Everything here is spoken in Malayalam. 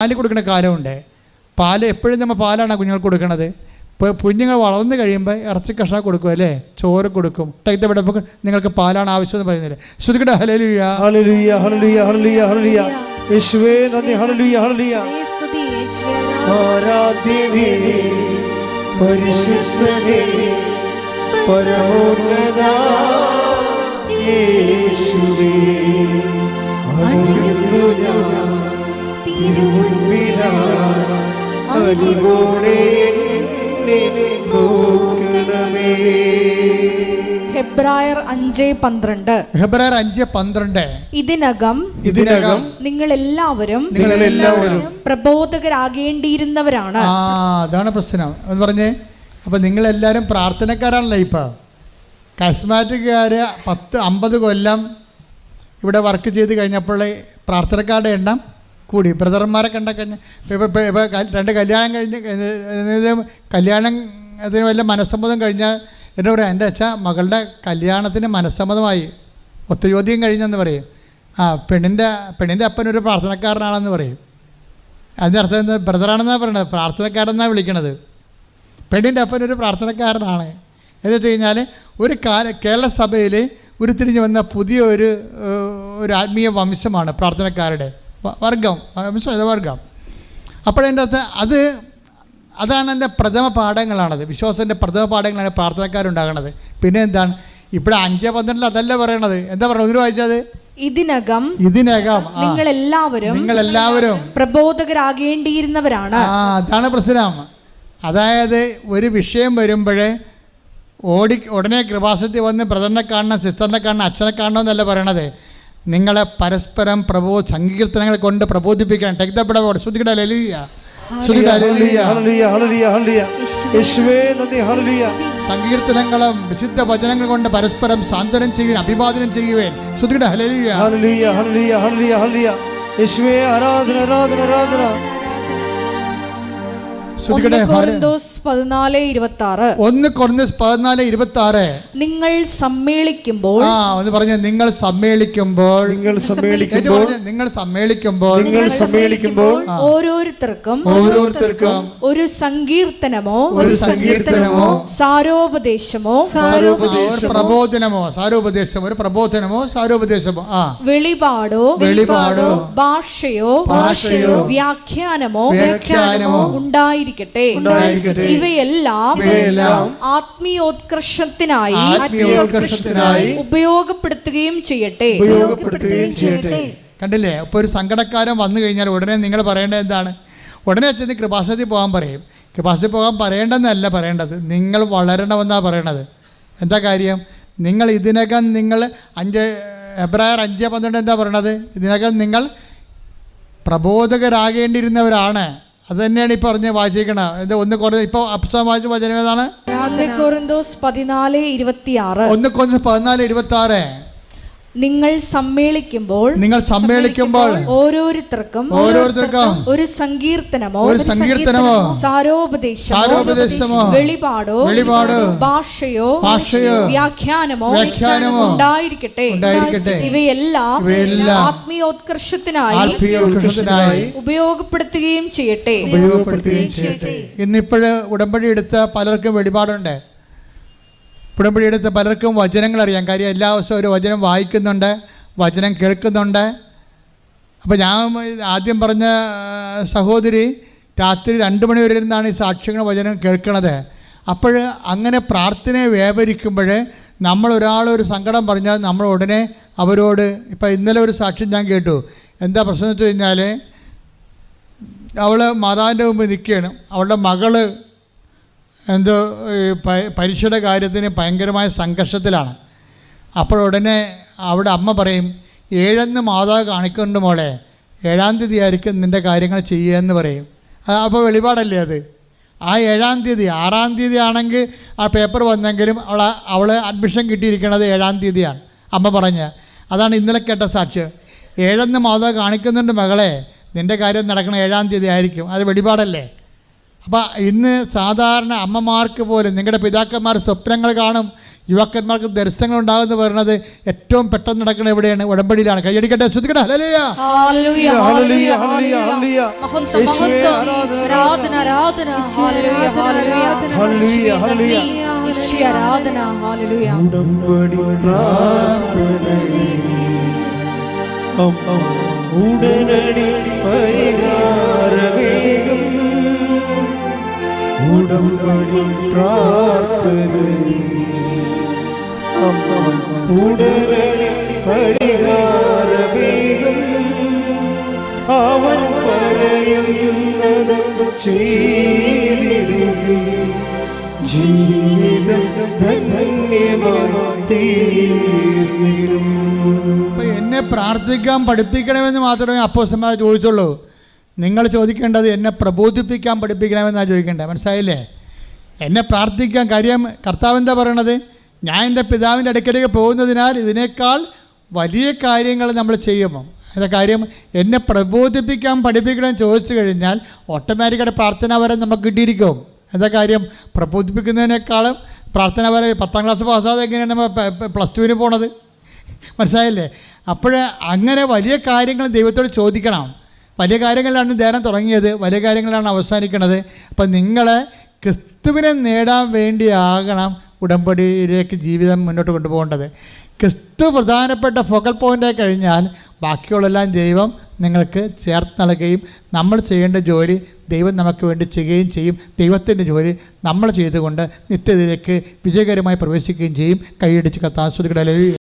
പാല് കൊടുക്കുന്ന കാലമുണ്ട്. പാല് എപ്പോഴും നമ്മൾ പാലാണ് കുഞ്ഞുങ്ങൾക്ക് കൊടുക്കണത്. ഇപ്പോൾ കുഞ്ഞുങ്ങൾ വളർന്നു കഴിയുമ്പോൾ ഇറച്ചി കഷ്ണം കൊടുക്കും, അല്ലേ, ചോറ് കൊടുക്കും. ടൈത്തപ്പെടുമ്പോൾ നിങ്ങൾക്ക് പാലാണ് ആവശ്യമെന്ന് പറയുന്നില്ല. ശ്രുതികട ഹല്ലേലൂയ ഹല്ലേലൂയ ഹല്ലേലൂയ ഹല്ലേലൂയ ഹല്ലേലൂയ. യേശുവേ നന്ദി. Hallelujah hallelujah. ആരാധ്യനേ പരിശുദ്ധനേ പരമോന്നത യേശുവേ, അണിയുന്നു ഞാൻ തിരുമുൻപിലായി, അലിവോടെ എന്നെ നോക്കണമേ. ഹെബ്രായർ 5:12. ഹെബ്രായർ 5:12. ഇതിനകം നിങ്ങളെല്ലാവരും പ്രബോധകരാകേണ്ടിയിരുന്നവരാണ്. അതാണ് പ്രശ്നം എന്ന് പറഞ്ഞേ. അപ്പം നിങ്ങളെല്ലാവരും പ്രാർത്ഥനക്കാരാണല്ലോ. ഇപ്പം കസ്മാറ്റിക്കാർ 10-50 കൊല്ലം ഇവിടെ വർക്ക് ചെയ്ത് കഴിഞ്ഞപ്പോൾ പ്രാർത്ഥനക്കാരുടെ എണ്ണം കൂടി. ബ്രദർമാരെ കണ്ടൊക്കെ ഇപ്പോൾ 2 കല്യാണം കല്യാണത്തിന് വല്ല മനസ്സമ്മതം കഴിഞ്ഞാൽ എന്താ പറയുക, എൻ്റെ അച്ഛാ മകളുടെ കല്യാണത്തിന് മനസ്സമ്മതമായി, ഒത്തുചോദ്യം കഴിഞ്ഞെന്ന് പറയും. പെണ്ണിൻ്റെ അപ്പനൊരു പ്രാർത്ഥനക്കാരനാണെന്ന് പറയും. അതിൻ്റെ അർത്ഥം എന്താ? ബ്രദറാണെന്നാണ് പറയണത്, പ്രാർത്ഥനക്കാരെന്നാണ് വിളിക്കണത്. പെണ്ണിൻ്റെ അപ്പനൊരു പ്രാർത്ഥനക്കാരനാണ് എന്ന് വെച്ച് കഴിഞ്ഞാൽ ഒരു കേരള സഭയിൽ ഉരുത്തിരിഞ്ഞ് വന്ന പുതിയൊരു ആത്മീയ വംശമാണ് പ്രാർത്ഥനക്കാരുടെ വർഗം. അപ്പോഴതിൻ്റെ അകത്ത് അതാണ് എൻ്റെ പ്രഥമ പാഠങ്ങളാണത്. വിശ്വാസത്തിൻ്റെ പ്രഥമ പാഠങ്ങളാണ് പ്രാർത്ഥനക്കാരുണ്ടാകണത്. പിന്നെ എന്താണ് ഇപ്പോൾ 5:12 അതല്ല പറയണത്. എന്താ പറയുക? ഒന്ന് വായിച്ചത്. ഇതിനകം നിങ്ങളെല്ലാവരും പ്രബോധകരാകേണ്ടിയിരുന്നവരാണ്. അതാണ് പ്രശ്നം. അതായത് ഒരു വിഷയം വരുമ്പോഴേ ഉടനെ കൃപാസനത്തിൽ വന്ന് ബ്രദറിനെ കാണണം, സിസ്റ്ററിനെ കാണണം, അച്ഛനെ കാണണമെന്നല്ല പറയണത്. നിങ്ങളെ പരസ്പരം സങ്കീർത്തനങ്ങൾ കൊണ്ട് പ്രബോധിപ്പിക്കാൻ. സങ്കീർത്തനങ്ങളും വിശുദ്ധ വചനങ്ങൾ കൊണ്ട് പരസ്പരം സാന്ത്വനം ചെയ്യുവാൻ, അഭിവാദനം ചെയ്യുവാൻ. ശ്രുതിയുടെ ഹല്ലേലൂയ ഹല്ലേലൂയ ഹല്ലേലൂയ ഹല്ലേലൂയ ഹല്ലേലൂയ. യേശുവേ ആരാധന ആരാധന ആരാധന. 1 കൊരിന്തോസ് 14:26. 1 കൊരിന്തോസ് 14:26. നിങ്ങൾ സമ്മേളിക്കുമ്പോൾ ഒന്ന് പറഞ്ഞ നിങ്ങൾ സമ്മേളിക്കുമ്പോൾ ഓരോരുത്തർക്കും ഒരു സങ്കീർത്തനമോ സാരോപദേശമോ വെളിപാടോ ഭാഷയോ വ്യാഖ്യാനമോ ഉണ്ടായിരിക്കും. ഇവയെല്ലാം ആത്മീയോത്കർഷത്തിനായി ഉപയോഗപ്പെടുത്തുകയും ചെയ്യട്ടെ. കണ്ടില്ലേ? അപ്പോൾ ഒരു സങ്കടക്കാരൻ വന്നു കഴിഞ്ഞാൽ ഉടനെ നിങ്ങൾ പറയേണ്ടത് എന്താണ്? ഉടനെ അച്ഛന് കൃപാസനത്തിൽ പോകാൻ പറയും. കൃപാസനത്തിൽ പോകാൻ പറയേണ്ടെന്നല്ല പറയേണ്ടത്, നിങ്ങൾ വളരണമെന്നാണ് പറയണത്. എന്താ കാര്യം? നിങ്ങൾ ഇതിനകം ഹെബ്രായർ 5:12 എന്താ പറയണത്? ഇതിനകം നിങ്ങൾ പ്രബോധകരാകേണ്ടിയിരുന്നവരാണ്. അത് തന്നെയാണ് ഈ പറഞ്ഞ് വായിച്ചിരിക്കണം. ഇത് 1 കൊരിന്തോസ് ഇപ്പോൾ അപ്സം വായിച്ച വചനം ഏതാണ്? 1 കൊരിന്തോസ് 14:26. 1 കൊരിന്തോസ് 14:26. നിങ്ങൾ സമ്മേളിക്കുമ്പോൾ ഓരോരുത്തർക്കും ഒരു സങ്കീർത്തനമോ സാരോപദേശമോ വെളിപാടോ ഭാഷയോ വ്യാഖ്യാനമോ ഉണ്ടായിരിക്കട്ടെ. ഇവയെല്ലാം ആത്മീയോത്കർഷത്തിനായി ഉപയോഗപ്പെടുത്തുകയും ചെയ്യട്ടെ. ഇന്നിപ്പോഴ് ഉടമ്പടി എടുത്ത പലർക്കും വെളിപാടുണ്ട്. ഉടമ്പടി എടുത്ത പലർക്കും വചനങ്ങൾ അറിയാം. കാര്യം എല്ലാ ദിവസവും ഒരു വചനം വായിക്കുന്നുണ്ട്, വചനം കേൾക്കുന്നുണ്ട്. അപ്പോൾ ഞാൻ ആദ്യം പറഞ്ഞ സഹോദരി രാത്രി 2 മണി വരെ ഇരുന്നാണ് ഈ സാക്ഷ്യങ്ങൾ വചനം കേൾക്കണത്. അപ്പോൾ അങ്ങനെ പ്രാർത്ഥനയെ വ്യാപരിക്കുമ്പോൾ ഒരാളൊരു സങ്കടം പറഞ്ഞാൽ നമ്മൾ ഉടനെ അവരോട്, ഇപ്പം ഇന്നലെ ഒരു സാക്ഷ്യം ഞാൻ കേട്ടു. എന്താ പ്രശ്നം എന്ന് വെച്ച് കഴിഞ്ഞാൽ, അവൾ മാതാവിൻ്റെ മുമ്പ് നിൽക്കുകയാണ്. അവളുടെ മകള് എന്തോ പരീക്ഷയുടെ കാര്യത്തിന് ഭയങ്കരമായ സംഘർഷത്തിലാണ്. അപ്പോൾ ഉടനെ അവിടെ അമ്മ പറയും, 7 മാതാവ് കാണിക്കുന്നുണ്ട് മോളെ, 7-ാം തീയതി ആയിരിക്കും നിൻ്റെ കാര്യങ്ങൾ ചെയ്യുകയെന്ന് പറയും. അപ്പോൾ വെളിപാടല്ലേ അത്? ആ 7-ാം തീയതി 6-ാം തീയതി ആണെങ്കിൽ ആ പേപ്പർ വന്നെങ്കിലും അവൾ അഡ്മിഷൻ കിട്ടിയിരിക്കുന്നത് 7-ാം തീയതിയാണ് അമ്മ പറഞ്ഞ്. അതാണ് ഇന്നലെ കേട്ട സാക്ഷ്യം. 7 മാതാവ് കാണിക്കുന്നുണ്ട് മകളെ, നിൻ്റെ കാര്യം നടക്കണം 7-ാം തീയതി ആയിരിക്കും. അത് വെളിപാടല്ലേ? അപ്പോൾ ഇന്ന് സാധാരണ അമ്മമാർക്ക് പോലും, നിങ്ങളുടെ പിതാക്കന്മാർ സ്വപ്നങ്ങൾ കാണും, യുവാക്കന്മാർക്ക് ദർശനങ്ങൾ ഉണ്ടാകുമെന്ന് പറയുന്നത് ഏറ്റവും പെട്ടെന്ന് നടക്കുന്നത് എവിടെയാണ്? ഉടമ്പടിയിലാണ്. കൈയടിക്കട്ടെ, ശ്രദ്ധിക്കട്ടെ. ഹല്ലേലൂയ, ഹല്ലേലൂയ, ഹല്ലേലൂയ, ഹല്ലേലൂയ. യേശുവേ ആരാധന, ആരാധന. ഹല്ലേലൂയ, ഹല്ലേലൂയ, ഹല്ലേലൂയ, ഹല്ലേലൂയ. യേശുവേ ആരാധന. ഹല്ലേലൂയ. ഉടമ്പടി പ്രാർത്ഥനയിൽ അമ്മ ഉടനടി പരിഹാരവേഗം. ഉടമ്പടി പ്രാർത്ഥനയിൽ അമ്മ ഉടനടി പരിഹാരവേഗം. അവൻ പറയുന്നത് ചെയ്തിരിക്കും. ജീവിതം ധന്യമായി തീർന്നിടും. എന്നെ പ്രാർത്ഥിക്കാൻ പഠിപ്പിക്കണമെന്ന് മാത്രമേ അപ്പോസ്തലന്മാർ ചോദിച്ചുള്ളൂ. നിങ്ങൾ ചോദിക്കേണ്ടത് എന്നെ പ്രബോധിപ്പിക്കാൻ പഠിപ്പിക്കണമെന്നാണ് ചോദിക്കേണ്ടത്. മനസ്സിലായില്ലേ? എന്നെ പ്രാർത്ഥിക്കാൻ കാര്യം കർത്താവ് എന്താ പറയണത്? ഞാൻ എൻ്റെ പിതാവിൻ്റെ അടുക്കലേക്ക് പോകുന്നതിനാൽ ഇതിനേക്കാൾ വലിയ കാര്യങ്ങൾ നമ്മൾ ചെയ്യുമോ? അതിൻ്റെ കാര്യം എന്നെ പ്രബോധിപ്പിക്കാൻ പഠിപ്പിക്കണമെന്ന് ചോദിച്ചു കഴിഞ്ഞാൽ ഓട്ടോമാറ്റിക്കായിട്ട് പ്രാർത്ഥനാപരം നമുക്ക് കിട്ടിയിരിക്കും. എന്താ കാര്യം? പ്രബോധിപ്പിക്കുന്നതിനേക്കാളും പ്രാർത്ഥനാപരം 10ാം ക്ലാസ് പാസ്സാതെ എങ്ങനെയാണ് നമ്മൾ +2 പോണത്? മനസ്സിലായില്ലേ? അപ്പോൾ അങ്ങനെ വലിയ കാര്യങ്ങൾ ദൈവത്തോട് ചോദിക്കണം. വലിയ കാര്യങ്ങളിലാണ് ധ്യാനം തുടങ്ങിയത്, വലിയ കാര്യങ്ങളാണ് അവസാനിക്കുന്നത്. അപ്പം നിങ്ങൾ ക്രിസ്തുവിനെ നേടാൻ വേണ്ടിയാകണം ഉടമ്പടിയിലേക്ക് ജീവിതം മുന്നോട്ട് കൊണ്ടുപോകേണ്ടത്. ക്രിസ്തു പ്രധാനപ്പെട്ട ഫോക്കൽ പോയിൻ്റായി കഴിഞ്ഞാൽ ബാക്കിയുള്ളെല്ലാം ദൈവം നിങ്ങൾക്ക് ചേർത്ത് നൽകുകയും നമ്മൾ ചെയ്യേണ്ട ജോലി ദൈവം നമുക്ക് വേണ്ടി ചെയ്യുകയും ചെയ്യും. ദൈവത്തിൻ്റെ ജോലി നമ്മൾ ചെയ്തുകൊണ്ട് നിത്യതയിലേക്ക് വിജയകരമായി പ്രവേശിക്കുകയും ചെയ്യും. കൈയടിച്ച് കത്താസ്വദിക്കട്ടെ.